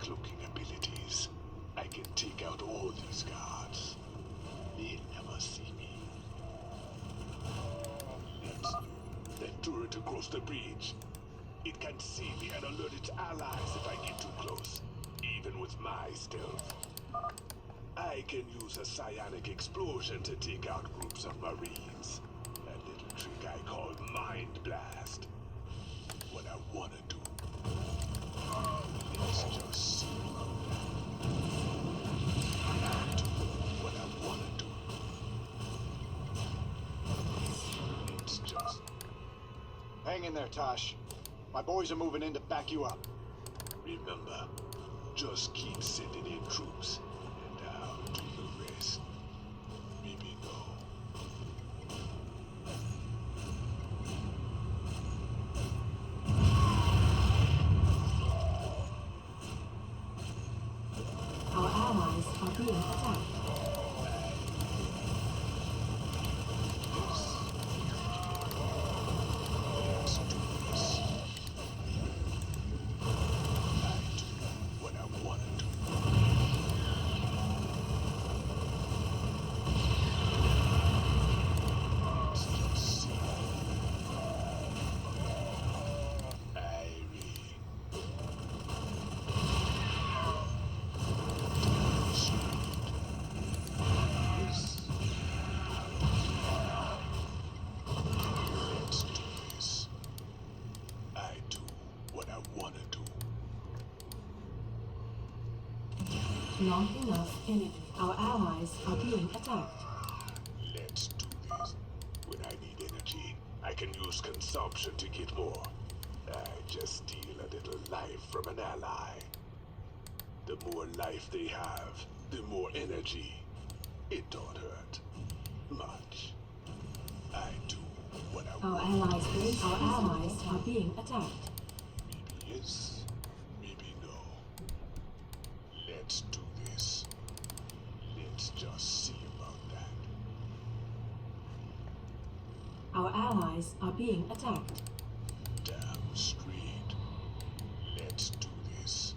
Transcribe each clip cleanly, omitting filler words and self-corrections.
cloaking abilities. I can take out all these guards. They'll never see me. That turret across the bridge. It can see me and alert its allies if I get too close, even with my stealth. I can use a psionic explosion to take out groups of Marines. That little trick I call Mind Blast. What I wanna do. Let's just see about that. Do what I wanna do. It's just... Hang in there, Tosh. My boys are moving in to back you up. Remember, just keep sending in troops, and I'll do the rest. Maybe no. Our allies are being attacked. Not enough energy. Our allies are being attacked. Let's do this. When I need energy, I can use consumption to get more. I just steal a little life from an ally. The more life they have, the more energy. It don't hurt much. I do what I Our want. allies are being attacked. Maybe yes, maybe no. Let's do this. Let's just see about that. Our allies are being attacked. Damn straight. Let's do this.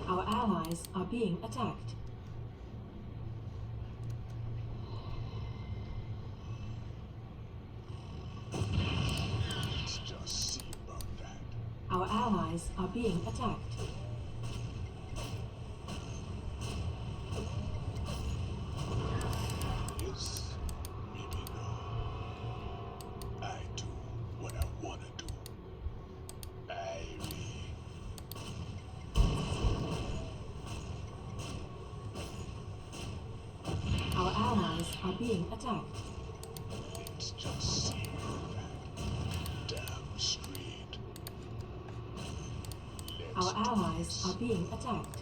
Our allies are being attacked. Let's just see about that. Our allies are being attacked. Yes, maybe no. I do what I wanna do. Our allies are being attacked. Let's just see about that. Damn straight. Our allies are being attacked.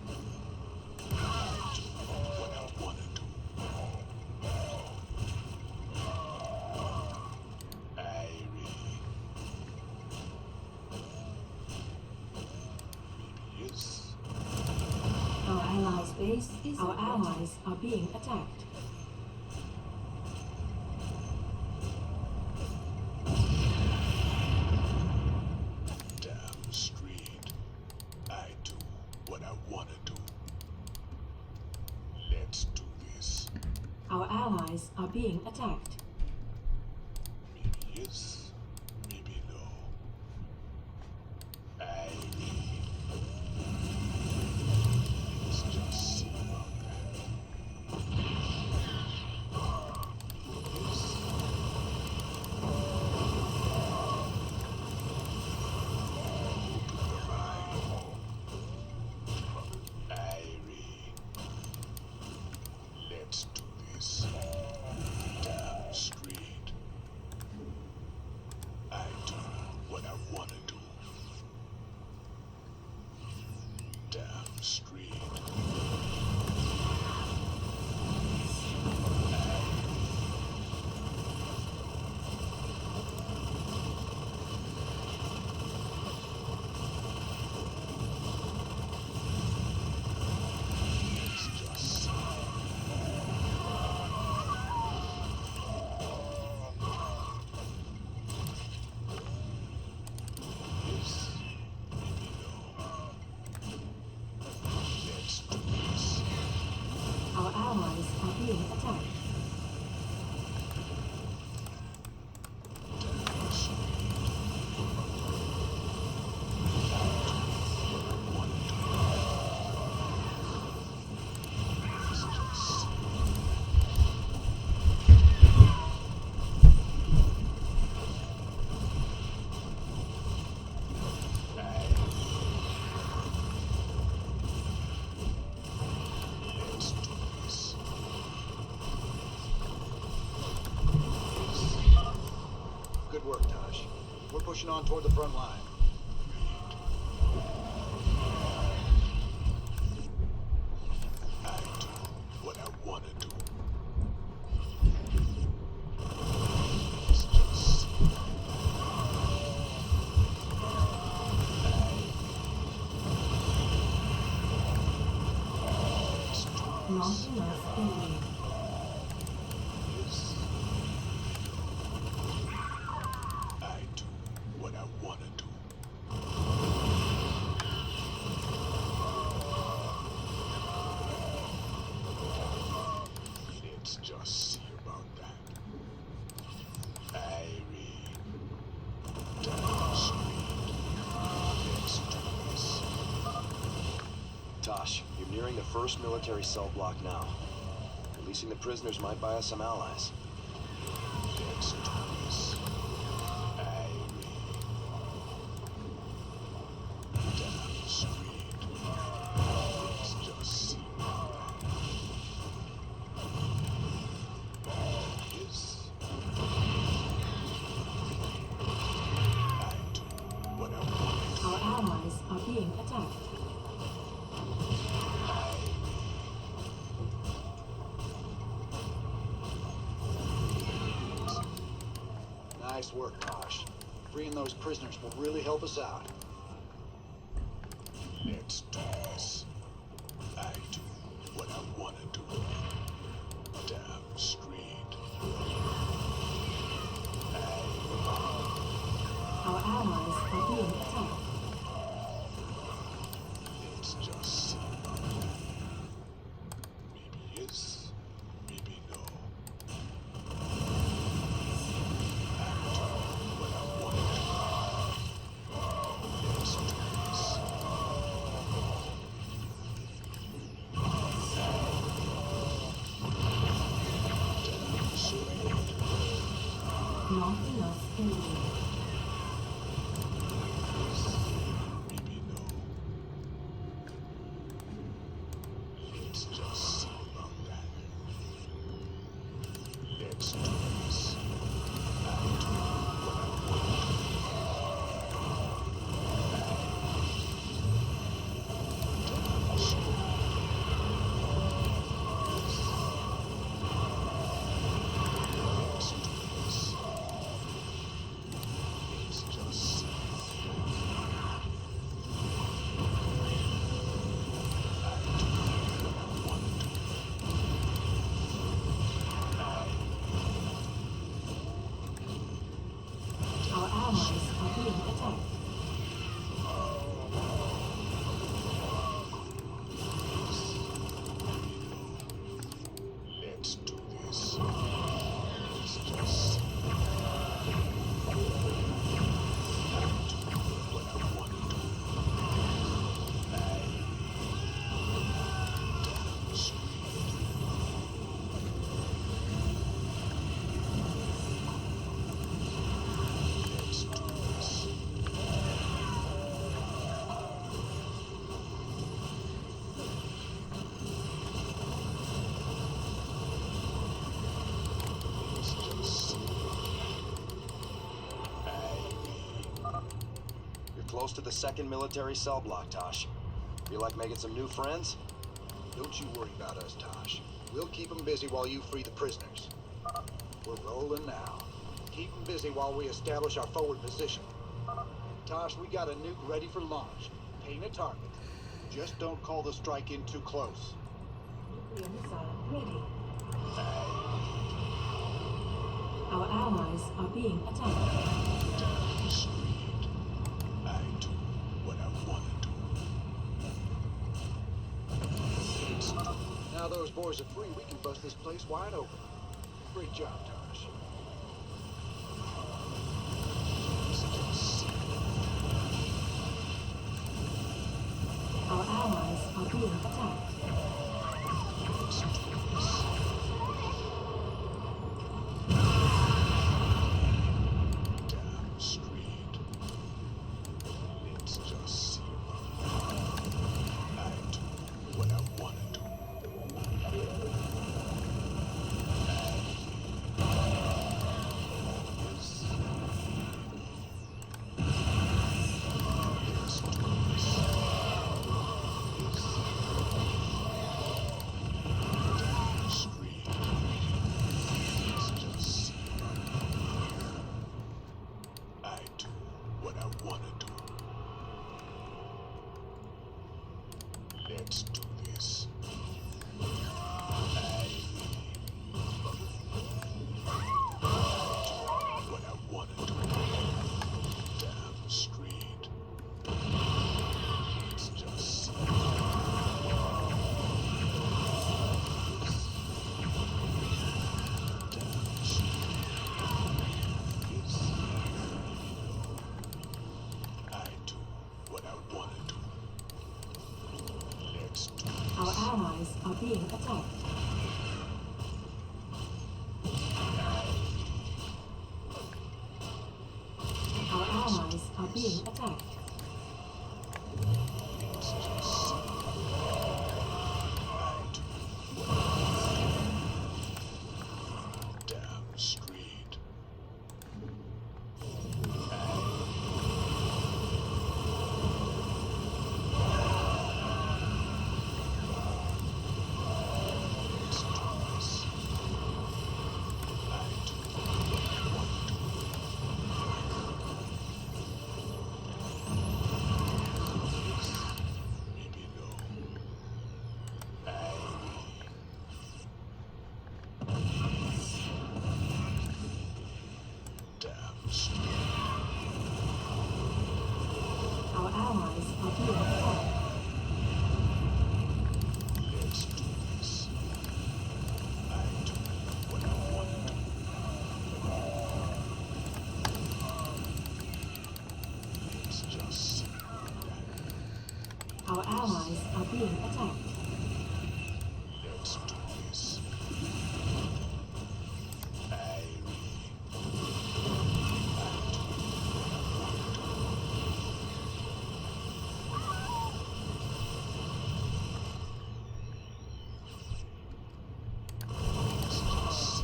What I wanna do. Maybe yes. Our allies are being attacked. Damn straight. I do what I wanna do. Let's do this. Our allies are being attacked. Maybe yes, maybe no. Let's just see about that. Yes. Let's do this. Damn straight. I do what I wanna do. Damn straight. Let's just see. allies are being attacked. Good work, Tosh. We're pushing on toward the front line. I do what I want to do. It's just Not enough enemy. I do what I want to do. Let's just see about that. Irene. Down street. Let's do this. Tosh, you're nearing the first military cell block now. Releasing the prisoners might buy us some allies. Let's do this. Irene. Down street. Let's just see about that. Yes. I do what I want to do. Our allies are being attacked. Nice work, Tosh. Freeing those prisoners will really help us out. Let's do this. I do what I want to do. Damn street. Our allies are being attacked. Let's just see about that. Maybe yes, maybe no. I do what I want to do. Let's do this. Damn street. Not enough enemy. Maybe no. Let's just see about that. Let's do this. I do what I want to do. Damn straight. Let's do this. Let's just see. Our allies are being attacked. Let's do this. Let's just see. I do what I want to do. Damn straight. Let's do this. Let's just see. You're close to the second military cell block, Tosh. Feel like making some new friends? Don't you worry about us, Tosh. We'll keep them busy while you free the prisoners. We're rolling now. Keep them busy while we establish our forward position. Tosh, we got a nuke ready for launch. Paint a target. Just don't call the strike in too close. Nuclear missile ready. Our allies are being attacked. Damn straight. I do what I want to do. Let's do Now those those boys are free, we can bust this place wide open. Great job, Tosh. Our allies are being attacked. Damn straight. Let's just see. I do what I wanna do. I do what I wanna do. Let's do this. What I wanna do. Damn straight. Let's just see. I do what I wanna do. Let's do Our allies are being attacked. Our allies are being attacked. Let's just see. I do what I want. Damn straight. Let's do this. I do what I want to maybe no. Damn straight. Our allies are being attacked. Let's do this. I do what I want to do. Let's just see. Our allies are being attacked. Let's do this. Let's just see.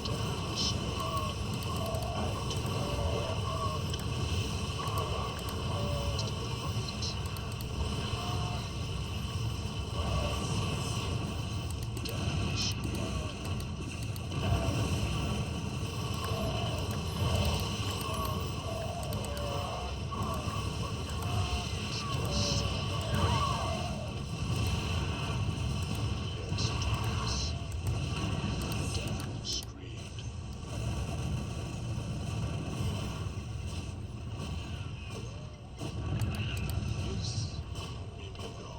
Damn straight. I do what I want to do. Damn straight. Let's just see. Let's do this. Damn straight. Yes, maybe no.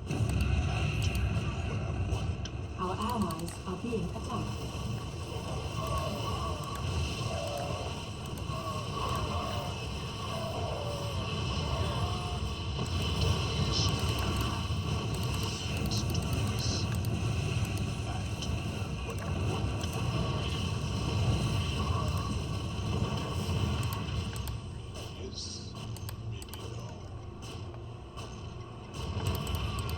I do what I want to do. Our allies are being attacked. Let's do this. I do what I want to do. Yes, maybe no.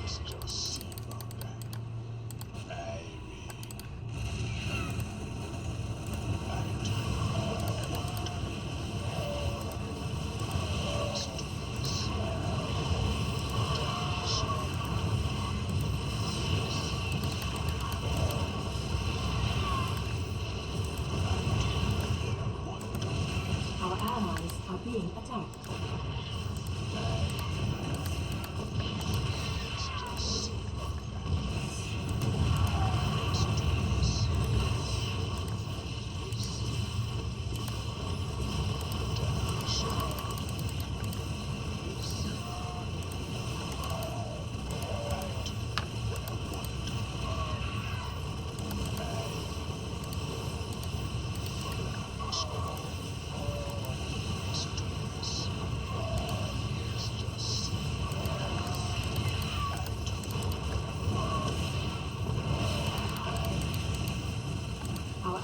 Let's just see about that. I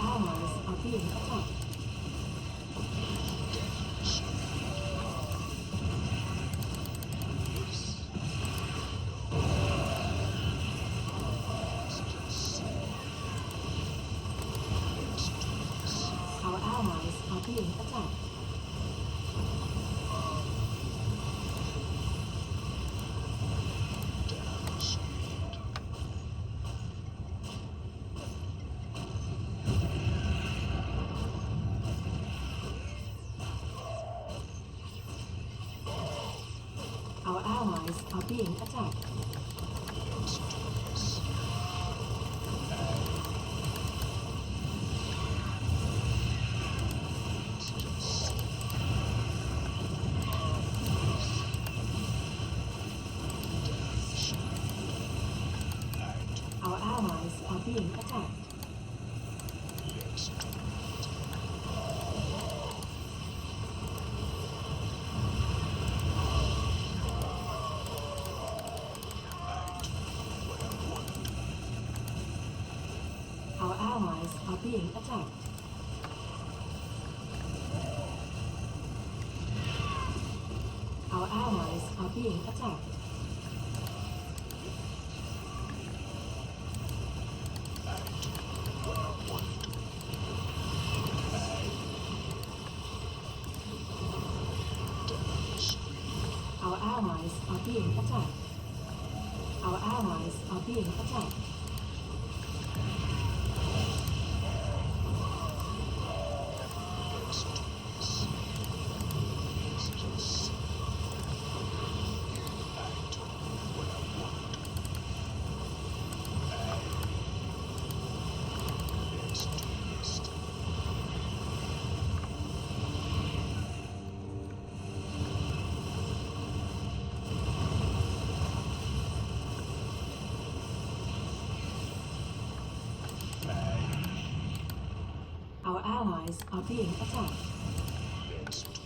Our allies are being attacked. Our allies are being attacked. Our allies are being attacked. Our allies are being attacked. Our allies are being attacked. Our allies are being attacked. Our allies are being attacked. Our allies are being attacked. Our allies are being attacked.